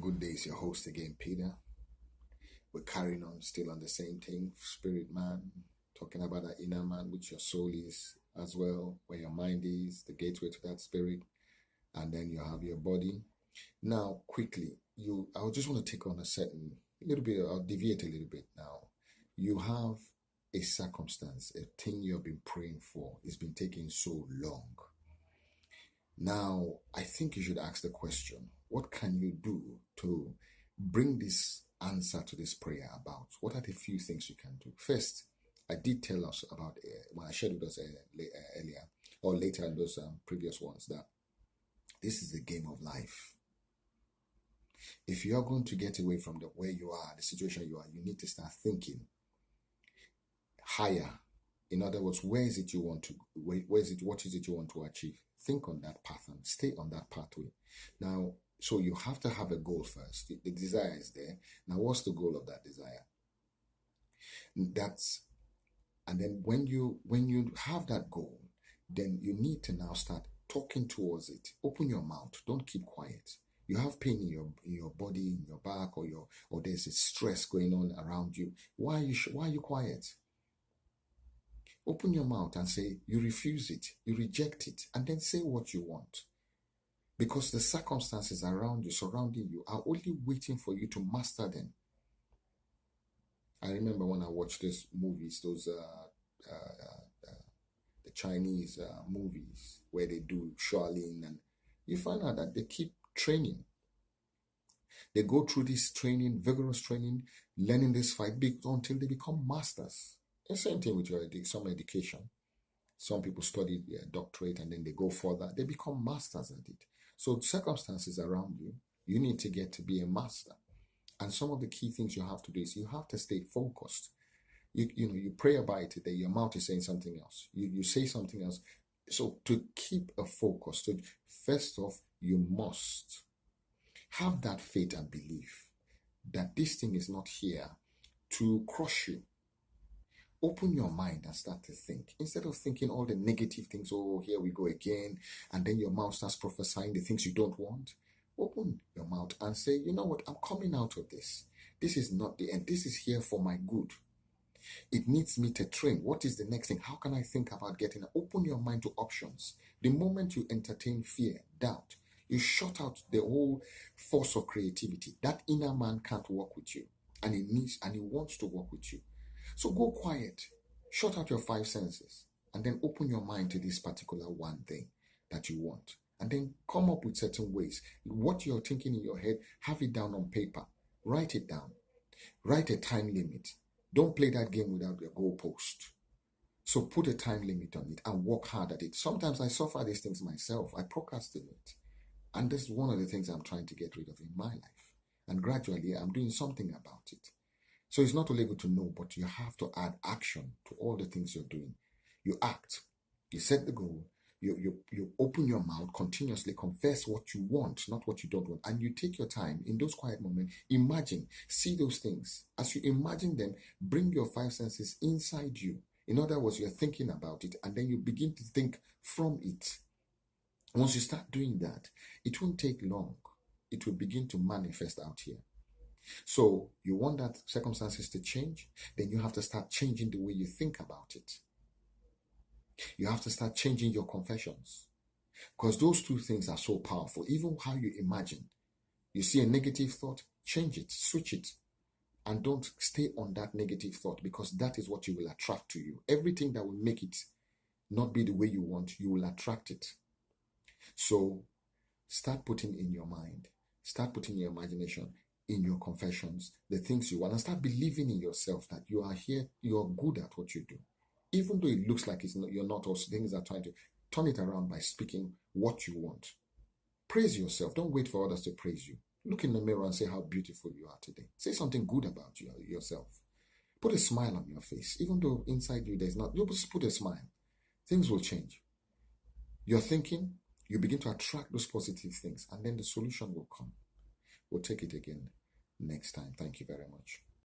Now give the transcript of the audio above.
Good day, it's your host again, Peter. We're carrying on still on the same thing, spirit man, talking about that inner man, which your soul is as well, where your mind is, the gateway to that spirit, and then you have your body. Now, quickly, I just want to take on I'll deviate a little bit now. You have a circumstance, a thing you've been praying for. It's been taking so long. Now, I think you should ask the question, what can you do to bring this answer to this prayer about? What are the few things you can do? First, I did tell us about, when I shared with us earlier, or later in those previous ones, that this is a game of life. If you are going to get away from where you are, the situation you are, you need to start thinking higher. In other words, what is it you want to achieve? Think on that path and stay on that pathway. Now, so you have to have a goal first. The desire is there. Now, what's the goal of that desire? And then when you have that goal, then you need to now start talking towards it. Open your mouth. Don't keep quiet. You have pain in your body, in your back, or there's a stress going on around you. Why are you quiet? Open your mouth and say you refuse it, you reject it, and then say what you want. Because the circumstances around you, surrounding you, are only waiting for you to master them. I remember when I watched those movies, the Chinese movies where they do Shaolin, and you find out that they keep training. They go through this training, vigorous training, learning this fight until they become masters. The same thing with some education. Some people study their doctorate and then they go further. They become masters at it. So circumstances around you, you need to get to be a master. And some of the key things you have to do is you have to stay focused. You pray about it, that your mouth is saying something else. You say something else. So to keep a focus, first off, you must have that faith and belief that this thing is not here to crush you. Open your mind and start to think. Instead of thinking all the negative things, oh, here we go again, and then your mouth starts prophesying the things you don't want. Open your mouth and say, you know what, I'm coming out of this. This is not the end. This is here for my good. It needs me to train. What is the next thing? How can I think about getting it? Open your mind to options. The moment you entertain fear, doubt, you shut out the whole force of creativity. That inner man can't work with you, and he wants to work with you. So go quiet, shut out your five senses, and then open your mind to this particular one thing that you want. And then come up with certain ways. What you're thinking in your head, have it down on paper. Write it down. Write a time limit. Don't play that game without a goalpost. So put a time limit on it and work hard at it. Sometimes I suffer these things myself. I procrastinate. And this is one of the things I'm trying to get rid of in my life. And gradually, I'm doing something about it. So it's not only good to know, but you have to add action to all the things you're doing. You act. You set the goal. You open your mouth, continuously confess what you want, not what you don't want. And you take your time in those quiet moments. Imagine, see those things. As you imagine them, bring your five senses inside you. In other words, you're thinking about it, and then you begin to think from it. Once you start doing that, it won't take long. It will begin to manifest out here. So you want that circumstances to change, then you have to start changing the way you think about it. You have to start changing your confessions, because those two things are so powerful. Even how you imagine. You see a negative thought, change it, switch it, and don't stay on that negative thought, because that is what you will attract to you. Everything that will make it not be the way you want, you will attract it. So start putting in your mind, start putting your imagination, in your confessions, the things you want, and start believing in yourself that you are here, you are good at what you do. Even though it looks like you're not, or things are trying to turn it around by speaking what you want. Praise yourself. Don't wait for others to praise you. Look in the mirror and say how beautiful you are today. Say something good about yourself. Put a smile on your face. Even though inside you there's not, you just put a smile. Things will change. You're thinking, you begin to attract those positive things, and then the solution will come. We'll take it again next time. Thank you very much.